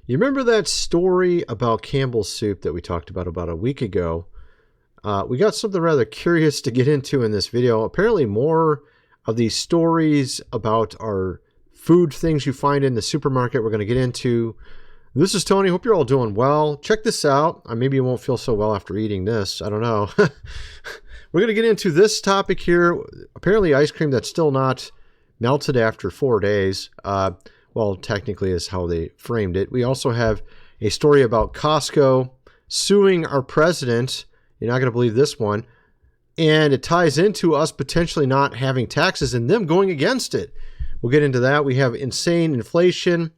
You remember that story about Campbell Soup that we talked about a week ago? We got something rather curious to get into in this video. Apparently more of these stories about our food things you find in the supermarket we're going to get into. This is Tony. Hope you're all doing well. Check this out. Maybe you won't feel so well after eating this. I don't know. We're going to get into this topic here. Apparently ice cream that's still not melted after 4 days. Well, technically is how they framed it. We also have a story about Costco suing our president. You're not going to believe this one. And it ties into us potentially not having taxes and them going against it. We'll get into that. We have insane inflation.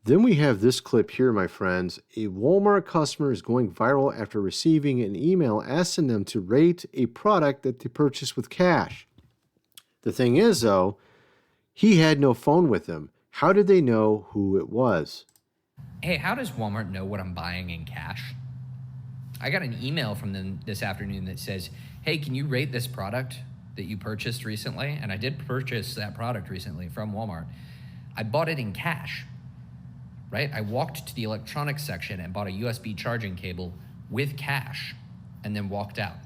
Then we have this clip here, my friends. A Walmart customer is going viral after receiving an email asking them to rate a product that they purchased with cash. The thing is, though, he had no phone with him. How did they know who it was? Hey, how does Walmart know what I'm buying in cash? I got an email from them this afternoon that says, hey, can you rate this product that you purchased recently? And I did purchase that product recently from Walmart. I bought it in cash, right? I walked to the electronics section and bought a USB charging cable with cash and then walked out.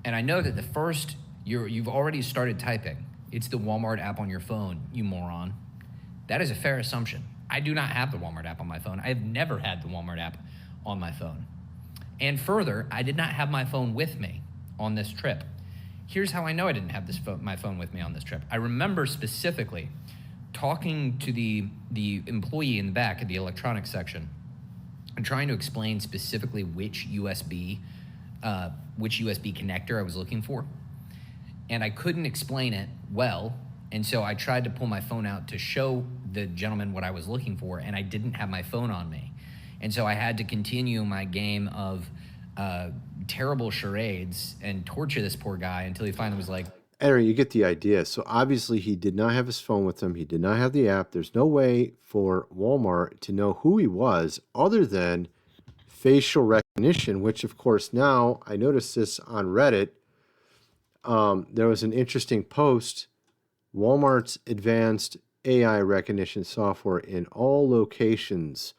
And I know that the first, you've already started typing. It's the Walmart app on your phone, you moron. That is a fair assumption. I do not have the Walmart app on my phone. I have never had the Walmart app on my phone. And further, I did not have my phone with me on this trip. Here's how I know I didn't have my phone with me on this trip. I remember specifically talking to the employee in the back of the electronics section and trying to explain specifically which USB connector I was looking for. And I couldn't explain it well. And so I tried to pull my phone out to show the gentleman what I was looking for, and I didn't have my phone on me. And so I had to continue my game of terrible charades and torture this poor guy until he finally was like, Aaron, you get the idea. So obviously he did not have his phone with him. He did not have the app. There's no way for Walmart to know who he was other than facial recognition, which of course now I noticed this on Reddit. There was an interesting post. Walmart's advanced AI recognition software in all locations.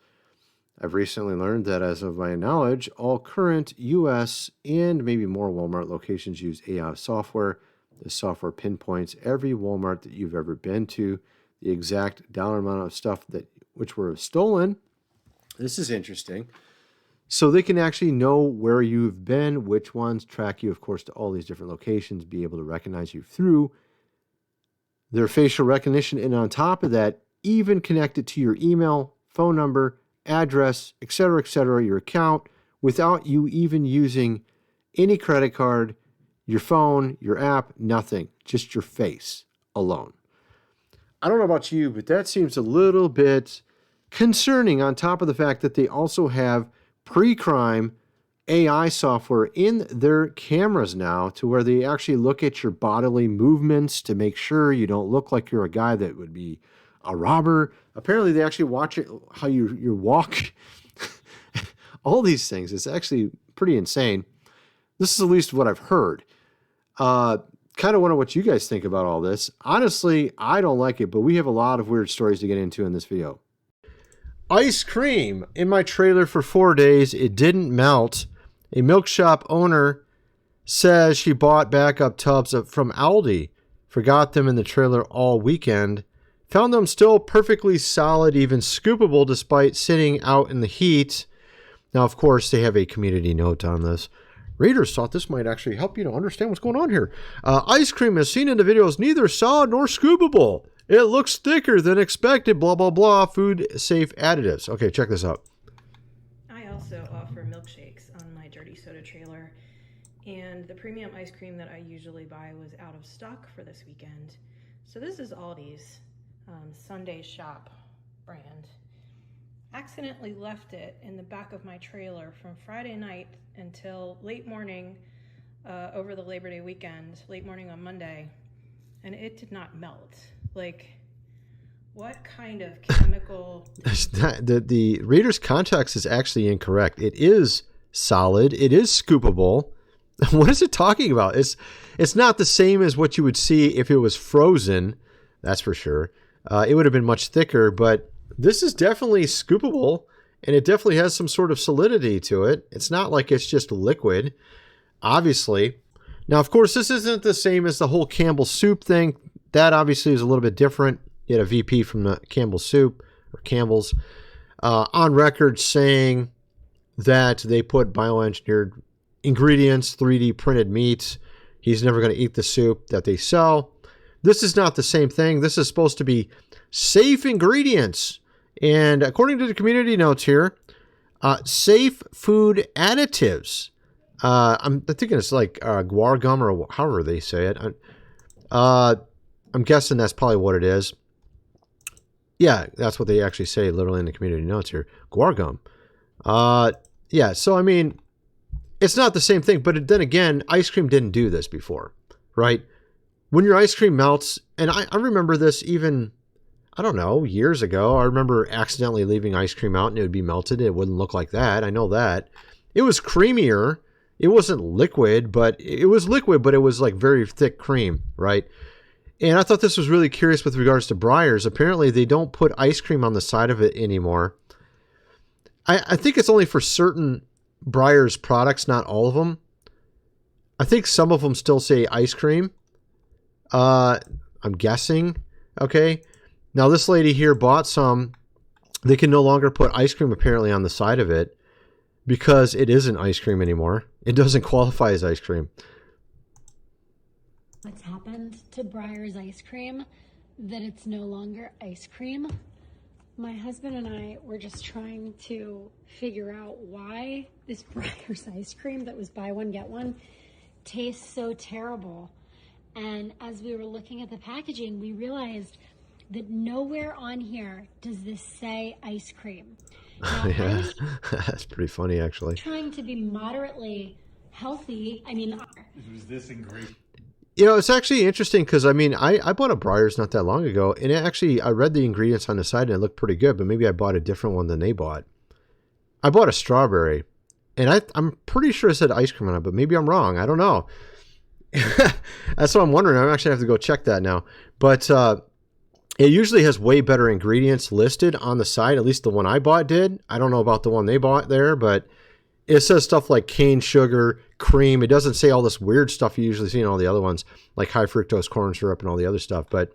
I've recently learned that, as of my knowledge, all current U.S. and maybe more Walmart locations use AI software. The software pinpoints every Walmart that you've ever been to, the exact dollar amount of stuff which were stolen. This is interesting. So they can actually know where you've been, which ones, track you, of course, to all these different locations, be able to recognize you through their facial recognition, and on top of that, even connect it to your email, phone number, address, etc., your account, without you even using any credit card, your phone, your app, nothing, just your face alone. I don't know about you, but that seems a little bit concerning, on top of the fact that they also have pre-crime AI software in their cameras now, to where they actually look at your bodily movements to make sure you don't look like you're a guy that would be a robber. Apparently they actually watch it, how you walk. All these things. It's actually pretty insane. This is at least what I've heard. Kind of wonder what you guys think about all this. Honestly, I don't like it, but we have a lot of weird stories to get into in this video. Ice cream in my trailer for 4 days. It didn't melt. A milk shop owner says she bought backup tubs from Aldi, forgot them in the trailer all weekend, found them still perfectly solid, even scoopable, despite sitting out in the heat. Now, of course, they have a community note on this. Readers thought this might actually help you to understand what's going on here. Ice cream, as seen in the video, is neither solid nor scoopable. It looks thicker than expected, blah, blah, blah. Food safe additives. Okay, check this out. I also offer milkshakes on my dirty soda trailer, and the premium ice cream that I usually buy was out of stock for this weekend. So this is Aldi's Sunday Shop brand. Accidentally left it in the back of my trailer from Friday night until late morning over the Labor Day weekend, late morning on Monday, and it did not melt. Like, what kind of chemical? The reader's context is actually incorrect. It is solid. It is scoopable. What is it talking about? It's not the same as what you would see if it was frozen. That's for sure. It would have been much thicker, but this is definitely scoopable. and it definitely has some sort of solidity to it. It's not like it's just liquid, obviously. Now, of course, this isn't the same as the whole Campbell Soup thing. That obviously is a little bit different. You had a VP from the Campbell Soup, or Campbell's, on record saying that they put bioengineered ingredients, 3D printed meats. He's never going to eat the soup that they sell. This is not the same thing. This is supposed to be safe ingredients. And according to the community notes here, safe food additives. I'm thinking it's like guar gum or however they say it. I'm guessing that's probably what it is. Yeah, that's what they actually say literally in the community notes here. Guar gum. Yeah, so I mean, it's not the same thing. But then again, ice cream didn't do this before, right? When your ice cream melts, and I remember this even, I don't know, years ago. I remember accidentally leaving ice cream out and it would be melted. It wouldn't look like that. I know that. It was creamier. It wasn't liquid, but it was liquid, but it was like very thick cream, right? And I thought this was really curious with regards to Breyers. Apparently, they don't put ice cream on the side of it anymore. I think it's only for certain Breyers products, not all of them. I think some of them still say ice cream. I'm guessing. Okay. Now, this lady here bought some. They can no longer put ice cream apparently on the side of it because it isn't ice cream anymore. It doesn't qualify as ice cream. What's happened to Breyers ice cream, that it's no longer ice cream. My husband and I were just trying to figure out why this Breyers ice cream that was buy one, get one tastes so terrible. And as we were looking at the packaging, we realized that nowhere on here does this say ice cream. Now, Yeah, that's pretty funny, actually. trying to be moderately healthy. I mean, Was this ingredient? You know, it's actually interesting because, I mean, I bought a Breyers not that long ago, and I read the ingredients on the side, and it looked pretty good, but maybe I bought a different one than they bought. I bought a strawberry, and I'm pretty sure it said ice cream on it, but maybe I'm wrong. I don't know. That's what I'm wondering. I'm actually have to go check that now. But it usually has way better ingredients listed on the side. At least the one I bought did. I don't know about the one they bought there, but it says stuff like cane sugar, cream. It doesn't say all this weird stuff you usually see in all the other ones, like high fructose corn syrup and all the other stuff. But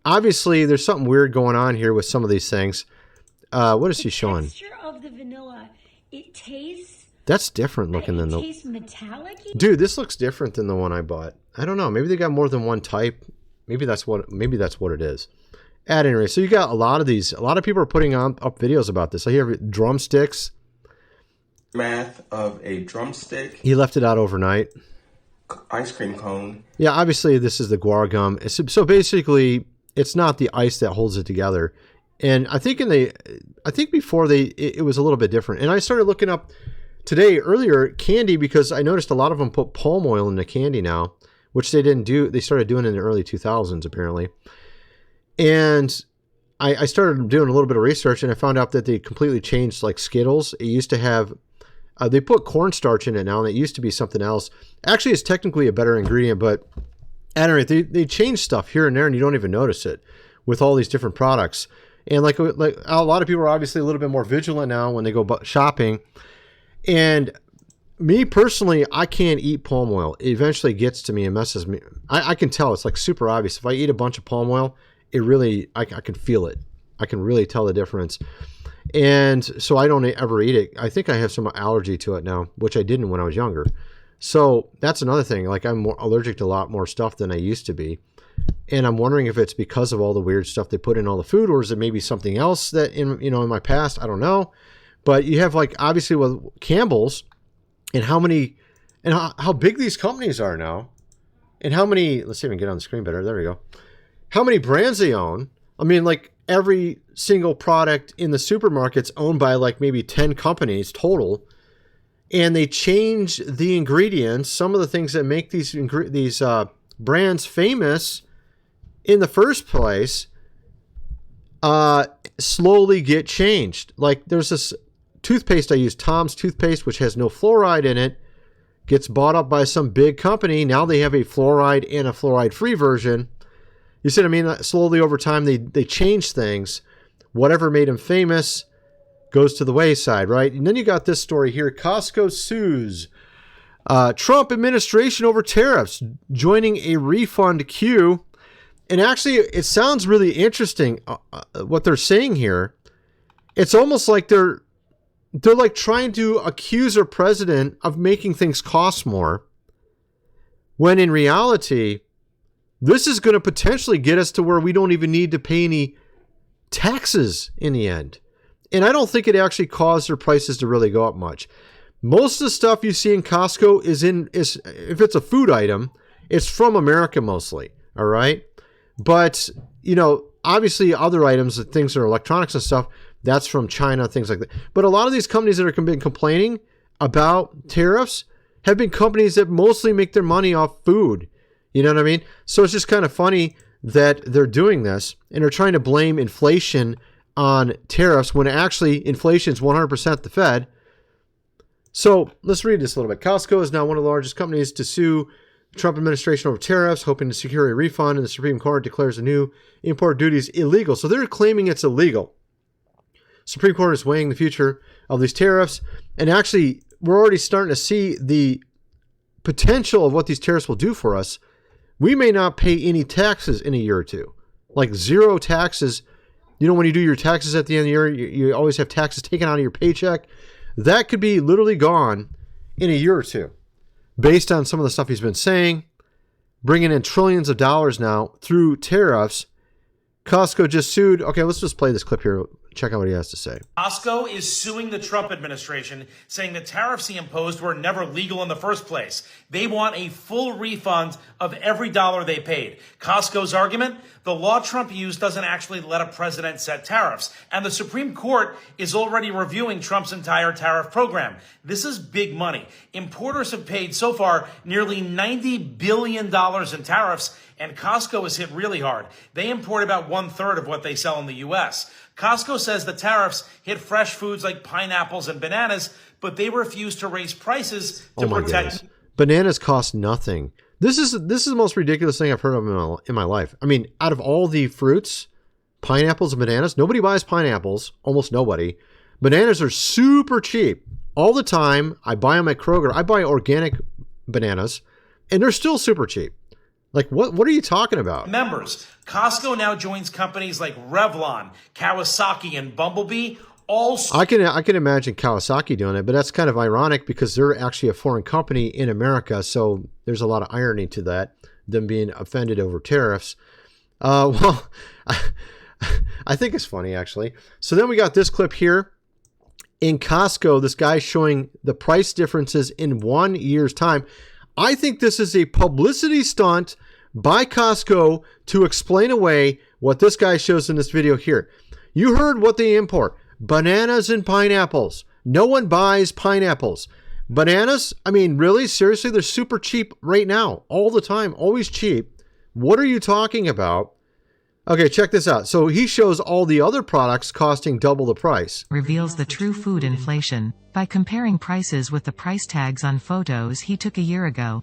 obviously, there's something weird going on here with some of these things. What is he showing? the texture of the vanilla, it tastes. That's different looking than It the... tastes metallic. Dude, this looks different than the one I bought. I don't know. Maybe they got more than one type. Maybe that's what it is. At any rate, so you got a lot of these. A lot of people are putting up videos about this. I hear drumsticks. Math of a drumstick, He left it out overnight. ice cream cone. Yeah, obviously this is the guar gum. So basically, it's not the ice that holds it together. And I think before it was a little bit different. And I started looking up earlier candy, because I noticed a lot of them put palm oil in the candy now, which they didn't do. They started doing it in the early 2000s apparently. And I started doing a little bit of research, and I found out that they completely changed, like Skittles. It used to have, they put cornstarch in it now, and it used to be something else. Actually, it's technically a better ingredient, but at any rate, they change stuff here and there, and you don't even notice it with all these different products. And like a lot of people are obviously a little bit more vigilant now when they go shopping. And me personally, I can't eat palm oil. It eventually gets to me and messes me. I can tell. It's like super obvious. If I eat a bunch of palm oil, it really, I can feel it. I can really tell the difference. And so I don't ever eat it. I think I have some allergy to it now, which I didn't when I was younger. So that's another thing. Like, I'm more allergic to a lot more stuff than I used to be. And I'm wondering if it's because of all the weird stuff they put in all the food, or is it maybe something else that in my past? I don't know. But you have, like, obviously with Campbell's, and how big these companies are now, and how many, let's see if I can get on the screen better. There we go. How many brands they own. I mean, like, every single product in the supermarket's owned by like maybe 10 companies total. And they change the ingredients. Some of the things that make these brands famous in the first place slowly get changed. Like, there's this toothpaste I use, Tom's toothpaste, which has no fluoride in it, gets bought up by some big company. Now they have a fluoride and a fluoride-free version. You see what I mean? Slowly over time, they change things. Whatever made them famous goes to the wayside, right? And then you got this story here. Costco sues Trump administration over tariffs, joining a refund queue. And actually, it sounds really interesting what they're saying here. It's almost like they're like trying to accuse our president of making things cost more, when in reality, this is going to potentially get us to where we don't even need to pay any taxes in the end. And I don't think it actually caused their prices to really go up much. Most of the stuff you see in Costco is if it's a food item, it's from America mostly. All right. But, obviously other items, things that are electronics and stuff, that's from China, things like that. But a lot of these companies that have been complaining about tariffs have been companies that mostly make their money off food. You know what I mean? So it's just kind of funny that they're doing this and they're trying to blame inflation on tariffs when actually inflation is 100% the Fed. So let's read this a little bit. Costco is now one of the largest companies to sue the Trump administration over tariffs, hoping to secure a refund, and the Supreme Court declares the new import duties illegal. So they're claiming it's illegal. Supreme Court is weighing the future of these tariffs, and actually we're already starting to see the potential of what these tariffs will do for us. We may not pay any taxes in a year or two, like zero taxes. When you do your taxes at the end of the year, you always have taxes taken out of your paycheck. That could be literally gone in a year or two, based on some of the stuff he's been saying, bringing in trillions of dollars now through tariffs. Costco just sued. Okay, let's just play this clip here. Check out what he has to say. Costco is suing the Trump administration, saying the tariffs he imposed were never legal in the first place. They want a full refund of every dollar they paid. Costco's argument, the law Trump used doesn't actually let a president set tariffs. And the Supreme Court is already reviewing Trump's entire tariff program. This is big money. Importers have paid so far nearly $90 billion in tariffs, and Costco is hit really hard. They import about 1/3 of what they sell in the U.S. Costco says the tariffs hit fresh foods like pineapples and bananas, but they refuse to raise prices to protect. Goodness. Bananas cost nothing. This is the most ridiculous thing I've heard of in my life. I mean, out of all the fruits, pineapples and bananas, nobody buys pineapples. Almost nobody. Bananas are super cheap all the time. I buy them at Kroger. I buy organic bananas, and they're still super cheap. Like, what are you talking about? Members, Costco now joins companies like Revlon, Kawasaki, and Bumblebee. I can imagine Kawasaki doing it, but that's kind of ironic because they're actually a foreign company in America. So there's a lot of irony to that, them being offended over tariffs. Well, I think it's funny, actually. So then we got this clip here. In Costco, this guy's showing the price differences in 1 year's time. I think this is a publicity stunt by Costco to explain away what this guy shows in this video here. You heard what they import. Bananas and pineapples. No one buys pineapples. Bananas, I mean, really? Seriously? They're super cheap right now. All the time. Always cheap. What are you talking about? Okay, check this out. So he shows all the other products costing double the price. Reveals the true food inflation by comparing prices with the price tags on photos he took a year ago.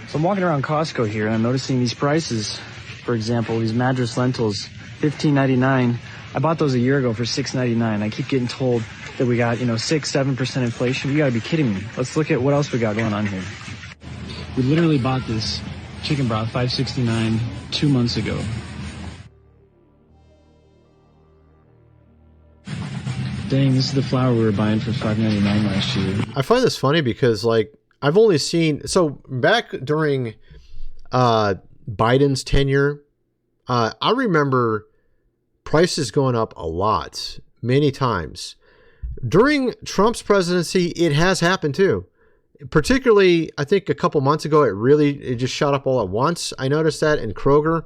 So I'm walking around Costco here and I'm noticing these prices. For example, these Madras lentils, $15.99. I bought those a year ago for $6.99. I keep getting told that we got, 6-7% inflation. You gotta be kidding me. Let's look at what else we got going on here. We literally bought this chicken broth, $5.69, 2 months ago. Dang, this is the flour we were buying for $5.99 last year. I find this funny because, I've only seen... So, back during Biden's tenure, I remember prices going up a lot, many times. During Trump's presidency, it has happened too. Particularly, I think a couple months ago, it just shot up all at once. I noticed that in Kroger.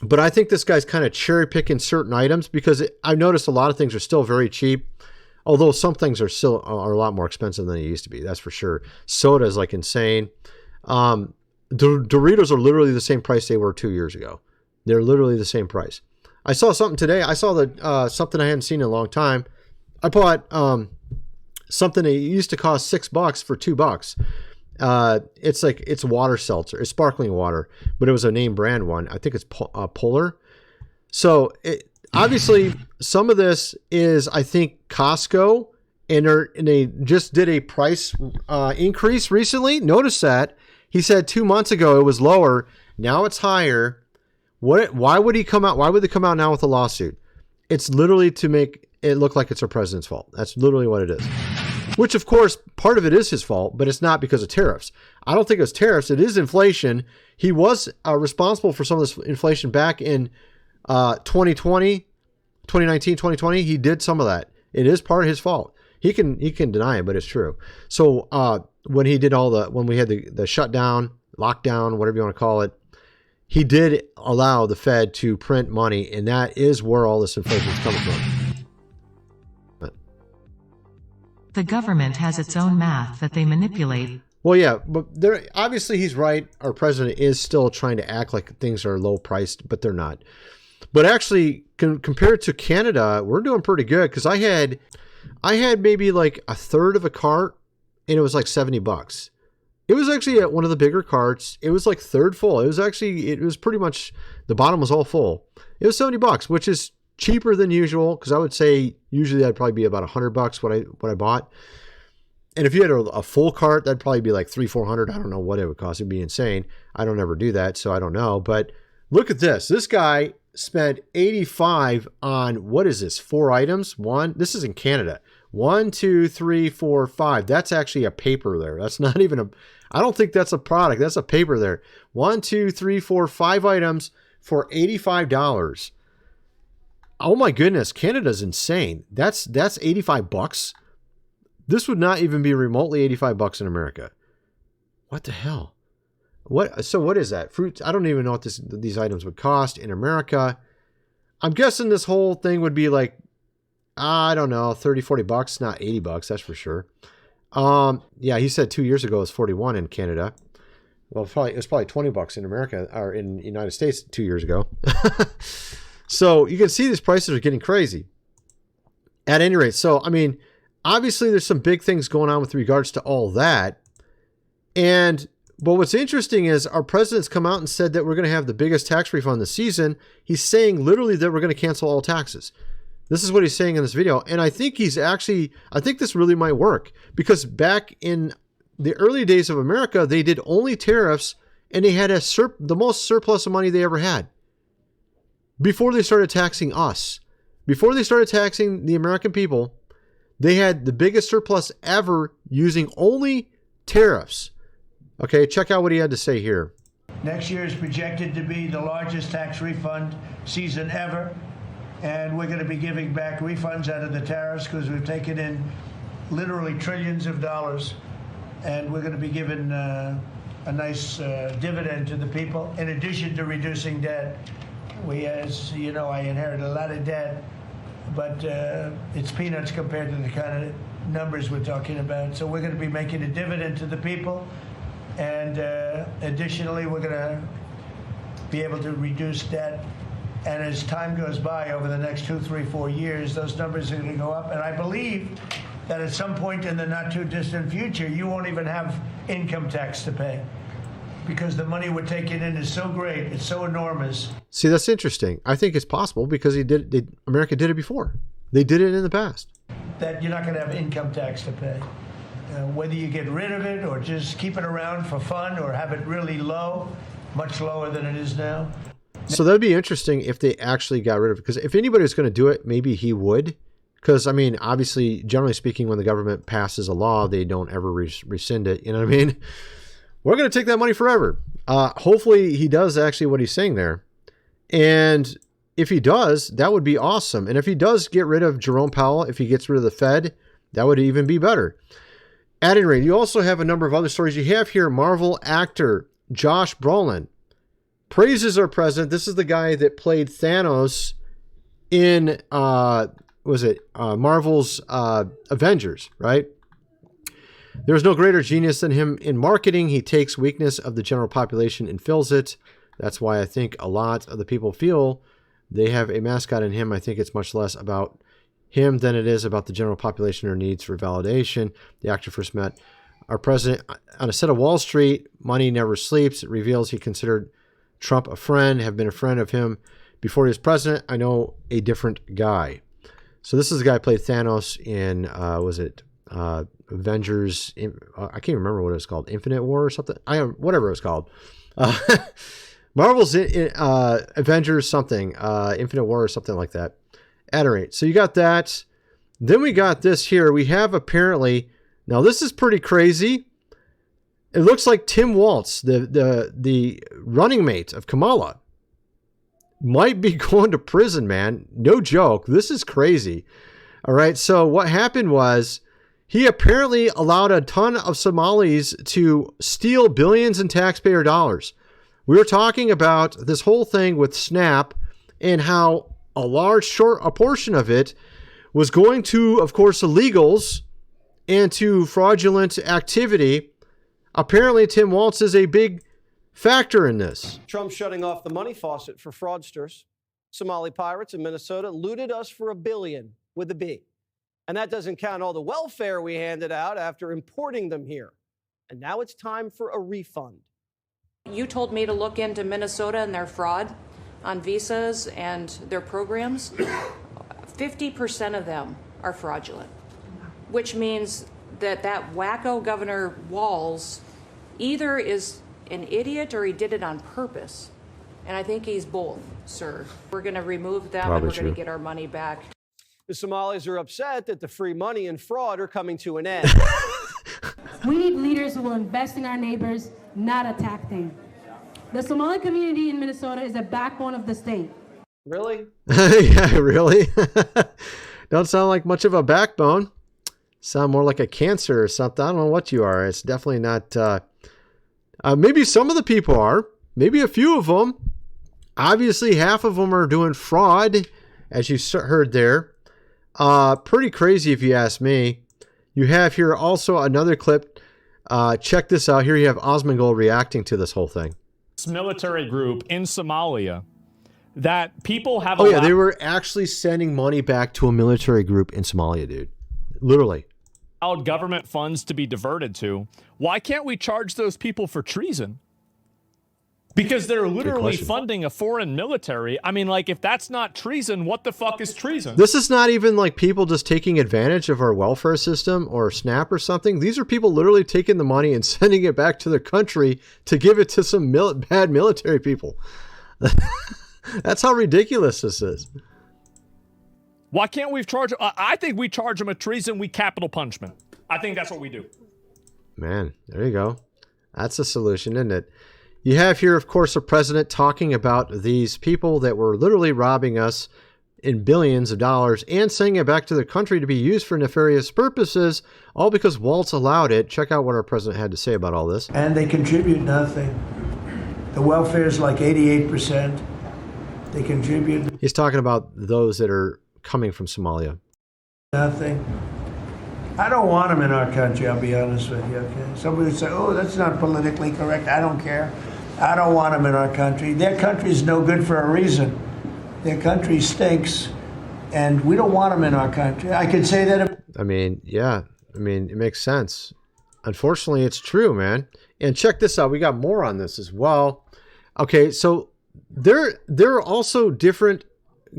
But I think this guy's kind of cherry picking certain items because I've noticed a lot of things are still very cheap. Although some things are a lot more expensive than they used to be. That's for sure. Soda is insane. Doritos are literally the same price they were 2 years ago. They're literally the same price. I saw something today. I saw something I hadn't seen in a long time. I bought something that used to cost $6 for $2. It's water seltzer. It's sparkling water, but it was a name brand one. I think it's Polar. So obviously, some of this is, I think, Costco, and they just did a price increase recently. Notice that. He said 2 months ago it was lower. Now it's higher. Why would he come out? Why would they come out now with a lawsuit? It's literally to make it look like it's our president's fault. That's literally what it is. Which, of course, part of it is his fault, but it's not because of tariffs. I don't think it was tariffs. It is inflation. He was responsible for some of this inflation back in 2019, 2020. He did some of that. It is part of his fault. He can deny it, but it's true. So when he did when we had the shutdown, lockdown, whatever you want to call it, he did allow the Fed to print money, and that is where all this inflation is coming from. The government has its own math that they manipulate. Well, yeah, but obviously he's right. Our president is still trying to act like things are low priced, but they're not. But actually, compared to Canada, we're doing pretty good, because I had maybe like a third of a cart, and it was like $70. It was actually at one of the bigger carts. It was like third full. It was pretty much, the bottom was all full. It was $70, which is cheaper than usual, because I would say usually that'd probably be about $100 what I bought. And if you had a full cart, that'd probably be like $300-400. I don't know what it would cost. It'd be insane. I don't ever do that, so I don't know. But look at this. This guy spent $85 on, what is this? 4 items. This is in Canada. 1, 2, 3, 4, 5. That's actually a paper there. That's not even I don't think that's a product. That's a paper there. 1, 2, 3, 4, 5 items for $85. Oh my goodness, Canada's insane. That's $85. This would not even be remotely $85 in America. What the hell? So what is that? Fruits? I don't even know what these items would cost in America. I'm guessing this whole thing would be like, I don't know, $30-40, not $80, that's for sure. Yeah, he said 2 years ago it was $41 in Canada. Well, it was probably $20 in America, or in the United States 2 years ago. So you can see these prices are getting crazy. At any rate, so, I mean, obviously there's some big things going on with regards to all that. But what's interesting is our president's come out and said that we're going to have the biggest tax refund this season. He's saying literally that we're going to cancel all taxes. This is what he's saying in this video. And I think I think this really might work, because back in the early days of America, they did only tariffs, and they had the most surplus of money they ever had. Before they started taxing us, before they started taxing the American people, they had the biggest surplus ever using only tariffs. Okay, check out what he had to say here. Next year is projected to be the largest tax refund season ever. And we're going to be giving back refunds out of the tariffs, because we've taken in literally trillions of dollars. And we're going to be giving a nice dividend to the people, in addition to reducing debt. As you know, I inherited a lot of debt, but it's peanuts compared to the kind of numbers we're talking about. So we're going to be making a dividend to the people. And additionally, we're going to be able to reduce debt. And as time goes by, over the next 2, 3, 4 years, those numbers are going to go up. And I believe that at some point in the not too distant future, you won't even have income tax to pay, because the money we're taking in is so great, it's so enormous. See, that's interesting. I think it's possible, because America did it before. They did it in the past. That you're not going to have income tax to pay. Whether you get rid of it or just keep it around for fun, or have it really low, much lower than it is now. So that'd be interesting if they actually got rid of it, because if anybody was going to do it, maybe he would. Because, I mean, obviously, generally speaking, when the government passes a law, they don't ever rescind it. You know what I mean? We're going to take that money forever. Hopefully, he does actually what he's saying there. And if he does, that would be awesome. And if he does get rid of Jerome Powell, if he gets rid of the Fed, that would even be better. At any rate, you also have a number of other stories. You have here Marvel actor Josh Brolin praises our president. This is the guy that played Thanos in, Marvel's Avengers, right? There's no greater genius than him in marketing. He takes weakness of the general population and fills it. That's why I think a lot of the people feel they have a mascot in him. I think it's much less about him than it is about the general population or needs for validation. The actor first met our president on a set of Wall Street. Money never sleeps. It reveals he considered Trump a friend, have been a friend of him before he was president. I know a different guy. So this is the guy who played Thanos in, was it Avengers? I can't remember what it was called. Infinite War or something? Whatever it was called. Marvel's Avengers something. Infinite War or something like that. At any rate, so you got that. Then we got this here. We have apparently, now this is pretty crazy. It looks like Tim Walz, the running mate of Kamala, might be going to prison, man. No joke. This is crazy. All right. So what happened was he apparently allowed a ton of Somalis to steal billions in taxpayer dollars. We were talking about this whole thing with SNAP and how a portion of it was going to, of course, illegals and to fraudulent activity. Apparently, Tim Walz is a big factor in this. Trump shutting off the money faucet for fraudsters. Somali pirates in Minnesota looted us for $1 billion with a B. And that doesn't count all the welfare we handed out after importing them here. And now it's time for a refund. You told me to look into Minnesota and their fraud on visas and their programs. 50% of them are fraudulent, which means that wacko Governor Walz either is an idiot or he did it on purpose. And I think he's both, sir. We're going to remove them and we're going to get our money back. The Somalis are upset that the free money and fraud are coming to an end. We need leaders who will invest in our neighbors, not attack them. The Somali community in Minnesota is the backbone of the state. Really? Yeah, really? Don't sound like much of a backbone. Sound more like a cancer or something. I don't know what you are. It's definitely not. Maybe some of the people are. Maybe a few of them. Obviously, half of them are doing fraud, as you heard there. Pretty crazy if you ask me. You have here also another clip. Check this out. Here you have Osmongold reacting to this whole thing. Military group in Somalia that people have. Oh yeah, they were actually sending money back to a military group in Somalia, dude. Literally. Allowed government funds to be diverted to. Why can't we charge those people for treason? Because they're literally funding a foreign military. I mean, like, if that's not treason, what the fuck is treason? This is not even like people just taking advantage of our welfare system or SNAP or something. These are people literally taking the money and sending it back to their country to give it to some bad military people. That's how ridiculous this is. Why can't we charge? I think we charge them a treason. We capital punishment. I think that's what we do. Man, there you go. That's a solution, isn't it? You have here, of course, a president talking about these people that were literally robbing us in billions of dollars and sending it back to their country to be used for nefarious purposes, all because Waltz allowed it. Check out what our president had to say about all this. And they contribute nothing. The welfare is like 88%. They contribute. He's talking about those that are coming from Somalia. Nothing. I don't want them in our country, I'll be honest with you, okay? Somebody would say, oh, that's not politically correct. I don't care. I don't want them in our country. Their country's no good for a reason. Their country stinks, and we don't want them in our country. I could say that. I mean, yeah. I mean, it makes sense. Unfortunately, it's true, man. And check this out. We got more on this as well. Okay, so there are also different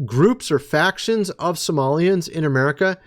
groups or factions of Somalians in America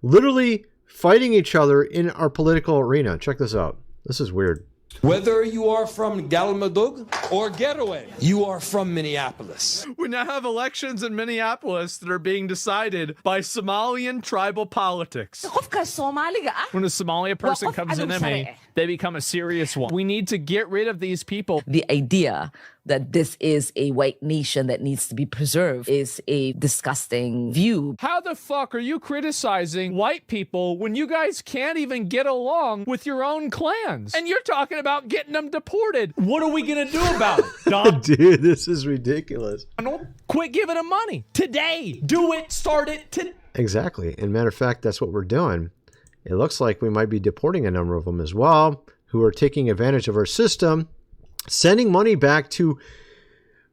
literally fighting each other in our political arena. Check this out. This is weird. Whether you are from Galmudug or Getaway, you are from Minneapolis. We now have elections in Minneapolis that are being decided by Somalian tribal politics. When a Somalia person comes into me, they become a serious one. We need to get rid of these people. The idea that this is a white nation that needs to be preserved is a disgusting view. How the fuck are you criticizing white people when you guys can't even get along with your own clans? And you're talking about getting them deported. What are we going to do about it, Don? Dude, this is ridiculous. Quit giving them money. Today. Do it. Start it today. Exactly. And matter of fact, that's what we're doing. It looks like we might be deporting a number of them as well, who are taking advantage of our system, sending money back to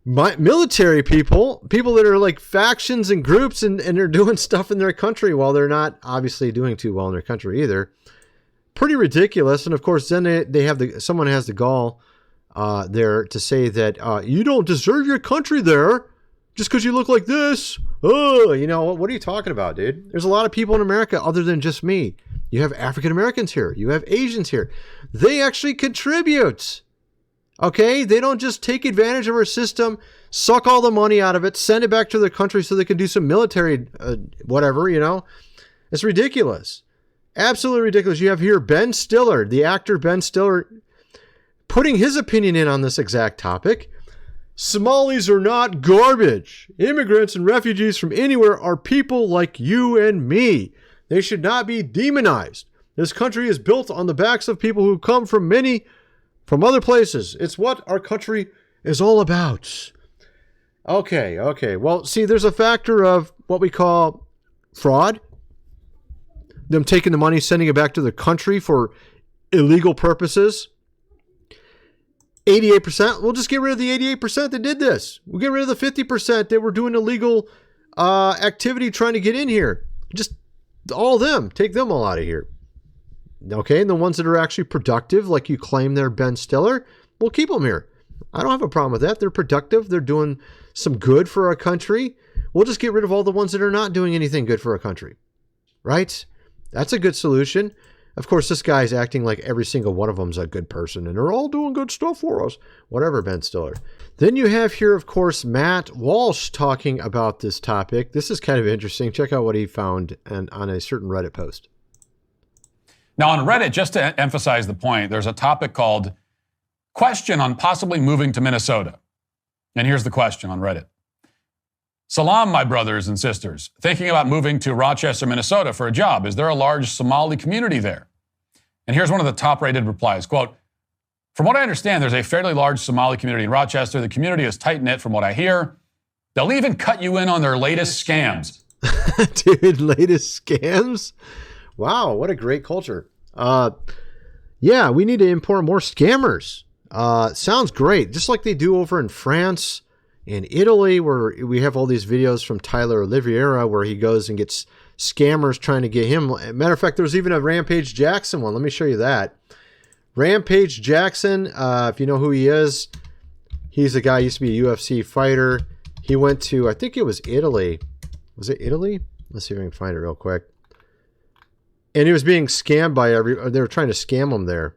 military people that are like factions and groups, and they're doing stuff in their country while they're not obviously doing too well in their country either. Pretty ridiculous. And of course, then they have someone has the gall there to say that you don't deserve your country there just because you look like this. Oh, you know, what are you talking about, dude? There's a lot of people in America other than just me. You have African Americans here. You have Asians here. They actually contribute. Okay? They don't just take advantage of our system, suck all the money out of it, send it back to their country so they can do some military whatever, you know? It's ridiculous. Absolutely ridiculous. You have here Ben Stiller, the actor Ben Stiller, putting his opinion in on this exact topic. Somalis are not garbage. Immigrants and refugees from anywhere are people like you and me. They should not be demonized. This country is built on the backs of people who come from other places. It's what our country is all about. Okay. Well, see, there's a factor of what we call fraud. Them taking the money, sending it back to the country for illegal purposes. 88%. We'll just get rid of the 88% that did this. We'll get rid of the 50% that were doing illegal activity trying to get in here. Just all of them. Take them all out of here. Okay, and the ones that are actually productive, like you claim they're Ben Stiller, we'll keep them here. I don't have a problem with that. They're productive. They're doing some good for our country. We'll just get rid of all the ones that are not doing anything good for our country. Right? That's a good solution. Of course, this guy's acting like every single one of them's a good person, and they're all doing good stuff for us. Whatever, Ben Stiller. Then you have here, of course, Matt Walsh talking about this topic. This is kind of interesting. Check out what he found on a certain Reddit post. Now, on Reddit, just to emphasize the point, there's a topic called Question on Possibly Moving to Minnesota. And here's the question on Reddit. Salam, my brothers and sisters. Thinking about moving to Rochester, Minnesota for a job. Is there a large Somali community there? And here's one of the top-rated replies. Quote, from what I understand, there's a fairly large Somali community in Rochester. The community is tight-knit from what I hear. They'll even cut you in on their latest scams. Dude, latest scams? Wow, what a great culture. Yeah, we need to import more scammers. Sounds great. Just like they do over in France, in Italy, where we have all these videos from Tyler Oliveira where he goes and gets scammers trying to get him. Matter of fact, there was even a Rampage Jackson one. Let me show you that. Rampage Jackson, if you know who he is, he's a guy, used to be a UFC fighter. He went to, I think it was Italy. Was it Italy? Let's see if I can find it real quick. And he was being scammed by they were trying to scam him there.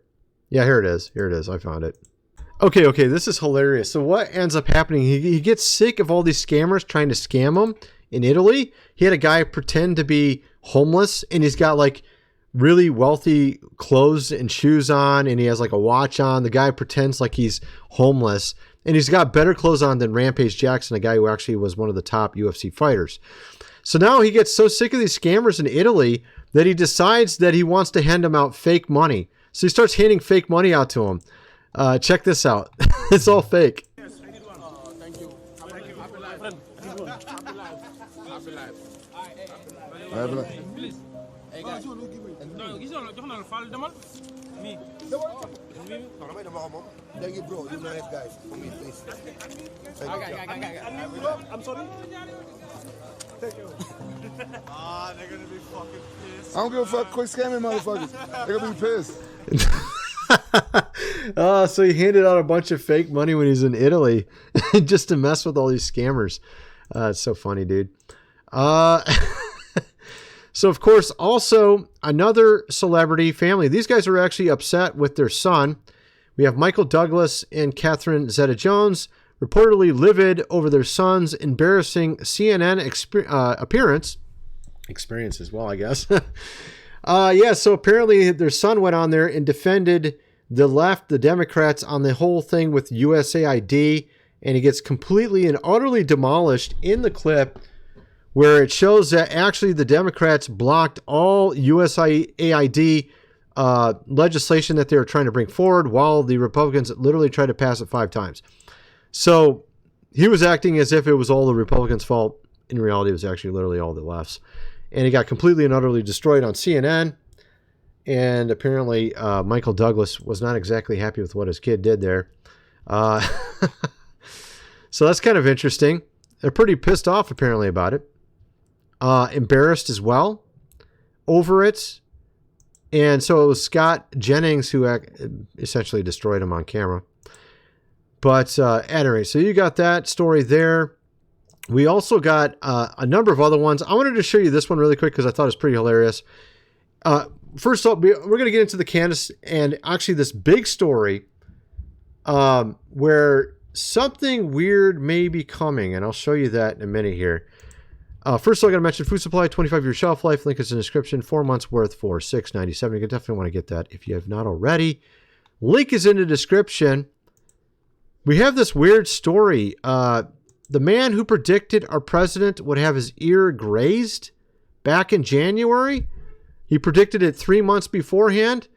Yeah, here it is. Here it is. I found it. Okay. This is hilarious. So what ends up happening, he gets sick of all these scammers trying to scam him in Italy. He had a guy pretend to be homeless, and he's got like really wealthy clothes and shoes on, and he has like a watch on. The guy pretends like he's homeless, and he's got better clothes on than Rampage Jackson, a guy who actually was one of the top UFC fighters. So now he gets so sick of these scammers in Italy that he decides that he wants to hand them out fake money. So he starts handing fake money out to him. Check this out. It's all fake. I'm sorry. They're gonna be fucking pissed. I don't give a fuck. Quit scamming motherfuckers. They're gonna be pissed. So he handed out a bunch of fake money when he's in Italy just to mess with all these scammers. It's so funny, dude. So, of course, also another celebrity family. These guys are actually upset with their son. We have Michael Douglas and Catherine Zeta-Jones reportedly livid over their son's embarrassing CNN experience as well, I guess. So apparently their son went on there and defended the left, the Democrats, on the whole thing with USAID, and he gets completely and utterly demolished in the clip where it shows that actually the Democrats blocked all USAID legislation that they were trying to bring forward, while the Republicans literally tried to pass it 5 times. So he was acting as if it was all the Republicans' fault. In reality, it was actually literally all the left's. And he got completely and utterly destroyed on CNN. And apparently, Michael Douglas was not exactly happy with what his kid did there. So that's kind of interesting. They're pretty pissed off, apparently, about it. Embarrassed as well over it. And so it was Scott Jennings who essentially destroyed him on camera. But at any rate, so you got that story there. We also got a number of other ones. I wanted to show you this one really quick because I thought it was pretty hilarious. First off, we're going to get into the Candace and actually this big story where something weird may be coming, and I'll show you that in a minute here. First of all, I got to mention food supply, 25-year shelf life. Link is in the description. 4 months worth for $6.97. You definitely want to get that if you have not already. Link is in the description. We have this weird story. The man who predicted our president would have his ear grazed back in January, he predicted it 3 months beforehand.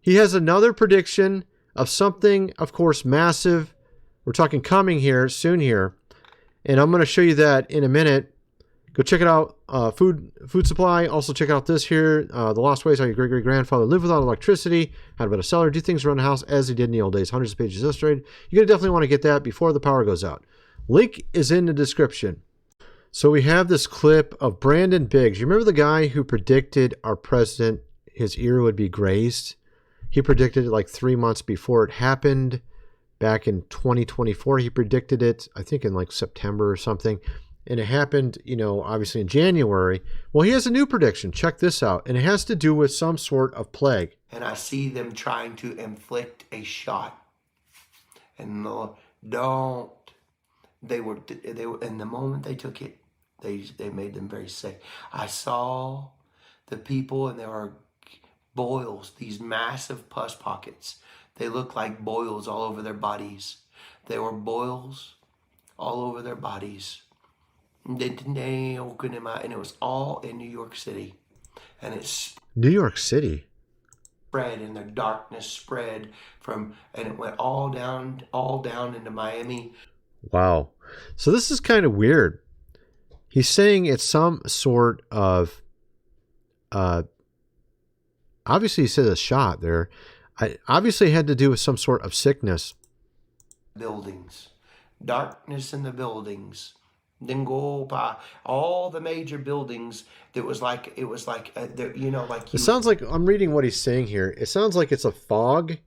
He has another prediction of something, of course, massive. We're talking coming here, soon here. And I'm going to show you that in a minute. Go check it out. Food supply. Also check out this here. The Lost Ways, how your great-great-grandfather lived without electricity, how to build a cellar, do things around the house as he did in the old days. Hundreds of pages illustrated. You're going to definitely want to get that before the power goes out. Link is in the description. So we have this clip of Brandon Biggs. You remember the guy who predicted our president, his ear would be grazed? He predicted it like 3 months before it happened. Back in 2024, he predicted it, I think in like September or something. And it happened, you know, obviously in January. Well, he has a new prediction. Check this out. And it has to do with some sort of plague. And I see them trying to inflict a shot. And don't. They were, in the moment they took it, they made them very sick. I saw the people, and there are boils, these massive pus pockets. They look like boils all over their bodies. There were boils all over their bodies. And it was all in New York City. And it's New York City. Spread, and the darkness spread and it went all down into Miami. Wow. So this is kind of weird. He's saying it's some sort of, obviously he said a shot there. Obviously it had to do with some sort of sickness. Buildings. Darkness in the buildings. Then go by all the major buildings. It was like, It sounds like, I'm reading what he's saying here. It sounds like it's a fog.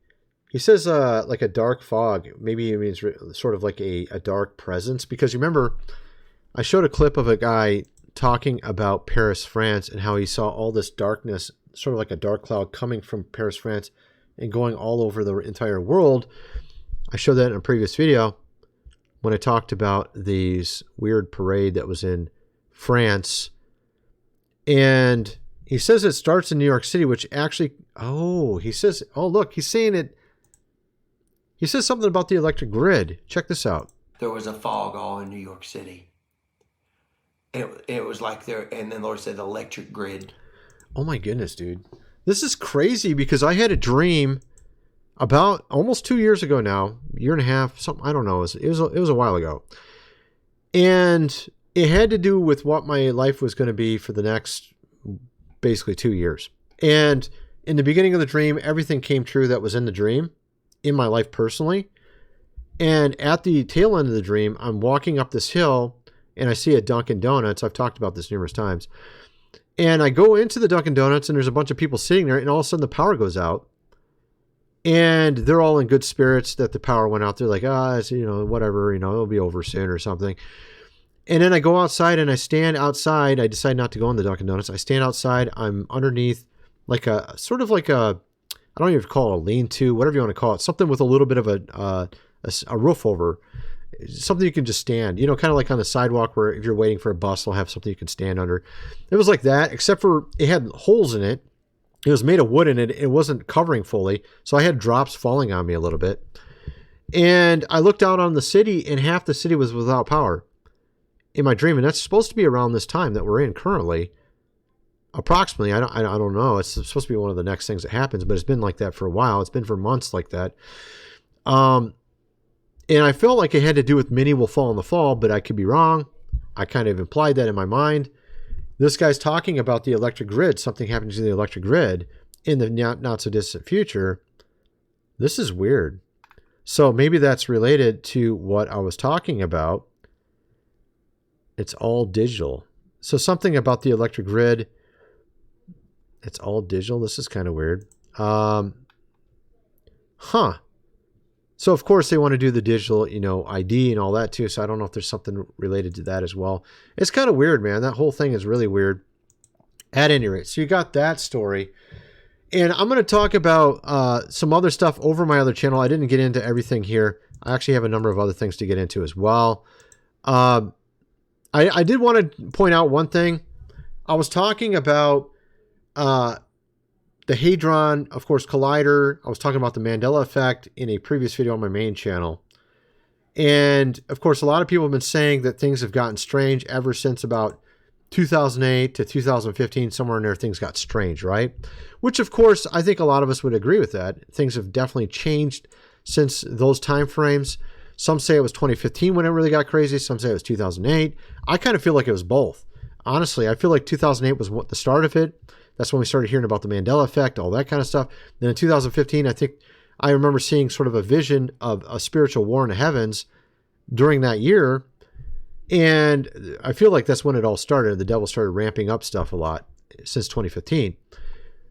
He says like a dark fog. Maybe it means sort of like a dark presence. Because you remember, I showed a clip of a guy talking about Paris, France, and how he saw all this darkness, sort of like a dark cloud coming from Paris, France, and going all over the entire world. I showed that in a previous video when I talked about these weird parade that was in France. And he says it starts in New York City, which actually, look, he's saying it. He says something about the electric grid. Check this out. There was a fog all in New York City. It was like there, and then Lord said electric grid. Oh my goodness, dude. This is crazy because I had a dream about almost 2 years ago now, year and a half, something, I don't know. It was a while ago. And it had to do with what my life was going to be for the next basically 2 years. And in the beginning of the dream, everything came true that was in the dream in my life personally. And at the tail end of the dream, I'm walking up this hill and I see a Dunkin' Donuts. I've talked about this numerous times. And I go into the Dunkin' Donuts and there's a bunch of people sitting there, and all of a sudden the power goes out. And they're all in good spirits that the power went out. They're like, it's, whatever, it'll be over soon or something. And then I go outside and I stand outside. I decide not to go in the Dunkin' Donuts. I stand outside. I'm underneath like a, sort of like a, I don't even call it a lean-to, whatever you want to call it. Something with a little bit of a roof over. Something you can just stand, kind of like on the sidewalk where if you're waiting for a bus, they'll have something you can stand under. It was like that, except for it had holes in it. It was made of wood and it wasn't covering fully. So I had drops falling on me a little bit. And I looked out on the city and half the city was without power in my dream. And that's supposed to be around this time that we're in currently. Approximately, I don't know. It's supposed to be one of the next things that happens, but it's been like that for a while. It's been for months like that. And I felt like it had to do with many will fall in the fall, but I could be wrong. I kind of implied that in my mind. This guy's talking about the electric grid, something happening to the electric grid in the not so distant future. This is weird. So maybe that's related to what I was talking about. It's all digital. So something about the electric grid. It's all digital. This is kind of weird. So of course they want to do the digital, ID and all that too. So I don't know if there's something related to that as well. It's kind of weird, man. That whole thing is really weird. At any rate, so you got that story. And I'm going to talk about some other stuff over my other channel. I didn't get into everything here. I actually have a number of other things to get into as well. I did want to point out one thing. I was talking about the Hadron, of course, collider. I was talking about the Mandela effect in a previous video on my main channel. And, of course, a lot of people have been saying that things have gotten strange ever since about 2008 to 2015, somewhere in there, things got strange, right? Which, of course, I think a lot of us would agree with that. Things have definitely changed since those time frames. Some say it was 2015 when it really got crazy. Some say it was 2008. I kind of feel like it was both. Honestly, I feel like 2008 was the start of it. That's when we started hearing about the Mandela effect, all that kind of stuff. Then in 2015, I think I remember seeing sort of a vision of a spiritual war in the heavens during that year. And I feel like that's when it all started. The devil started ramping up stuff a lot since 2015.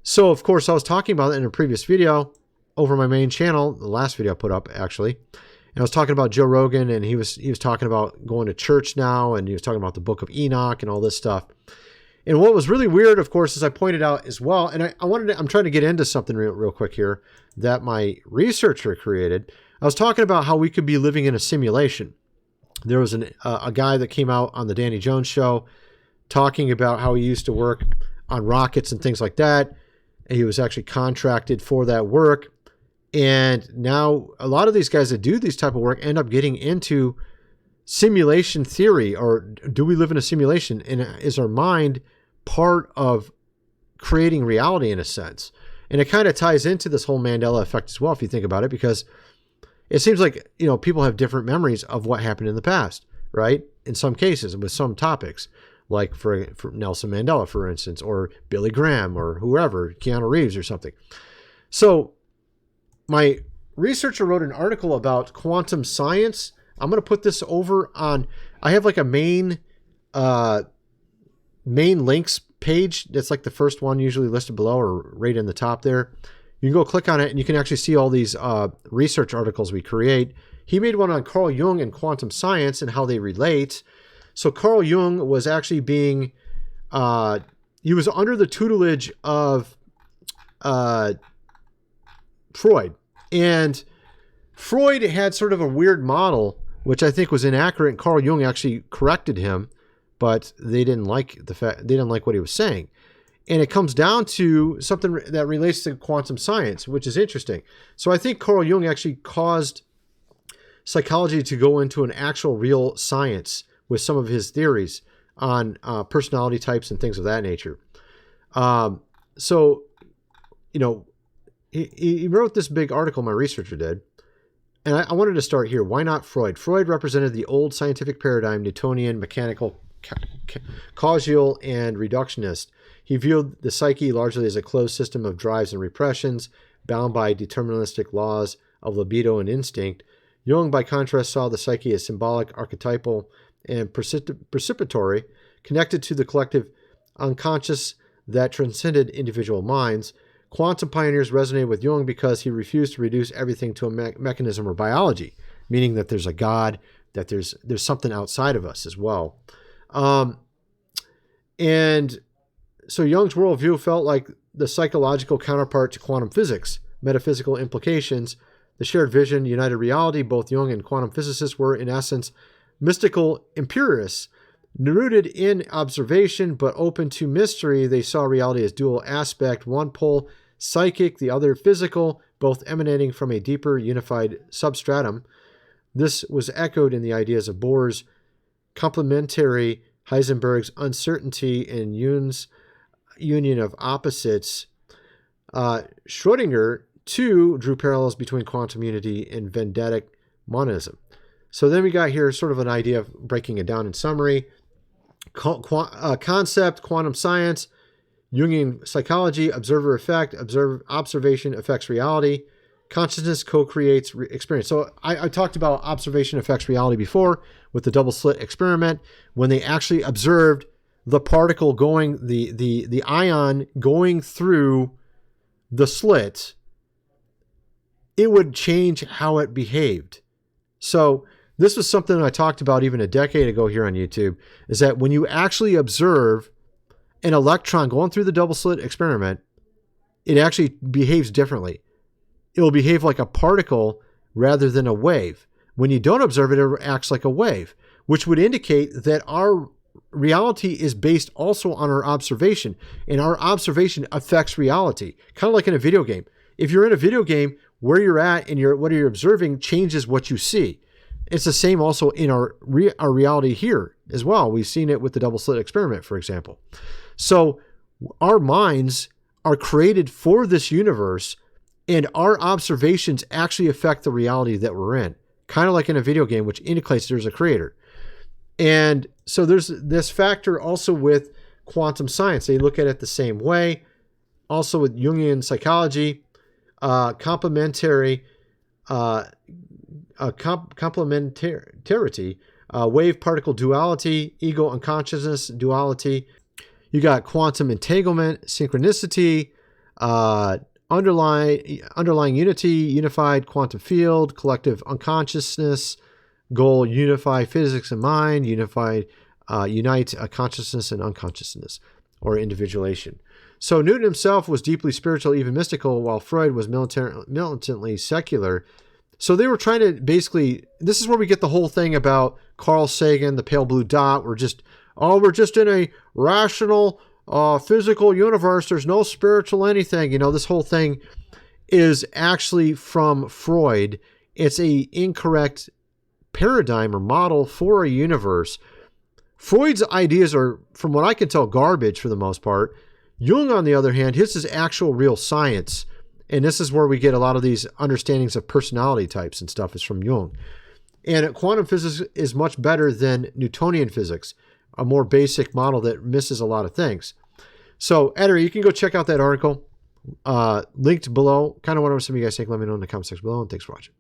So, of course, I was talking about it in a previous video over my main channel, the last video I put up, actually. And I was talking about Joe Rogan, and he was talking about going to church now, and he was talking about the book of Enoch and all this stuff. And what was really weird, of course, as I pointed out as well, and I'm trying to get into something real quick here that my researcher created. I was talking about how we could be living in a simulation. There was a guy that came out on the Danny Jones show talking about how he used to work on rockets and things like that. And he was actually contracted for that work. And now a lot of these guys that do these type of work end up getting into simulation theory, or do we live in a simulation? And is our mind part of creating reality in a sense? And it kind of ties into this whole Mandela effect as well, if you think about it, because it seems like, people have different memories of what happened in the past, right? In some cases, with some topics, like for Nelson Mandela, for instance, or Billy Graham, or whoever, Keanu Reeves or something. So my researcher wrote an article about quantum science. I'm going to put this over on, I have like a main links page. That's like the first one usually listed below or right in the top there. You can go click on it and you can actually see all these research articles we create. He made one on Carl Jung and quantum science and how they relate. So Carl Jung was actually being, he was under the tutelage of Freud. And Freud had sort of a weird model, which I think was inaccurate. And Carl Jung actually corrected him, but they didn't like what he was saying. And it comes down to something that relates to quantum science, which is interesting. So I think Carl Jung actually caused psychology to go into an actual real science with some of his theories on personality types and things of that nature. He wrote this big article, my researcher did. And I wanted to start here. Why not Freud? Freud represented the old scientific paradigm, Newtonian, mechanical, causal, and reductionist. He viewed the psyche largely as a closed system of drives and repressions, bound by deterministic laws of libido and instinct. Jung, by contrast, saw the psyche as symbolic, archetypal, and participatory, connected to the collective unconscious that transcended individual minds. Quantum pioneers resonated with Jung because he refused to reduce everything to a mechanism or biology, meaning that there's a God, that there's something outside of us as well. And so Jung's worldview felt like the psychological counterpart to quantum physics, metaphysical implications, the shared vision, united reality. Both Jung and quantum physicists were, in essence, mystical empiricists, rooted in observation but open to mystery. They saw reality as dual aspect, one pole psychic, the other physical, both emanating from a deeper unified substratum. This was echoed in the ideas of Bohr's complementary, Heisenberg's uncertainty, and Jung's union of opposites. Schrödinger, too, drew parallels between quantum unity and Vendetic monism. So then we got here sort of an idea of breaking it down in summary. Concept, quantum science, Jungian psychology, observer effect, observation affects reality, consciousness co-creates experience. So I talked about observation affects reality before with the double slit experiment, when they actually observed the particle going, the ion going through the slit. it would change how it behaved. So this was something I talked about even a decade ago here on YouTube, is that when you actually observe an electron going through the double slit experiment, it actually behaves differently. It will behave like a particle rather than a wave. When you don't observe it, it acts like a wave, which would indicate that our reality is based also on our observation, and our observation affects reality, kind of like in a video game. If you're in a video game, where you're at and what you're observing changes what you see. It's the same also in our reality here as well. We've seen it with the double slit experiment, for example. So our minds are created for this universe, and our observations actually affect the reality that we're in, kind of like in a video game, which indicates there's a creator. And so there's this factor also with quantum science. They look at it the same way. Also with Jungian psychology, complementarity, wave-particle duality, ego unconsciousness duality. You got quantum entanglement, synchronicity, underlying unity, unified quantum field, collective unconsciousness, goal, unify physics and mind, unite consciousness and unconsciousness, or individuation. So Newton himself was deeply spiritual, even mystical, while Freud was militantly secular. So they were trying to basically, this is where we get the whole thing about Carl Sagan, the pale blue dot. We're just in a rational, physical universe. There's no spiritual anything. This whole thing is actually from Freud. It's a incorrect paradigm or model for a universe. Freud's ideas are, from what I can tell, garbage for the most part. Jung, on the other hand, his is actual real science. And this is where we get a lot of these understandings of personality types and stuff is from Jung. And quantum physics is much better than Newtonian physics, a more basic model that misses a lot of things. So, Editor, you can go check out that article linked below. Kind of whatever some of you guys think. Let me know in the comment section below. And thanks for watching.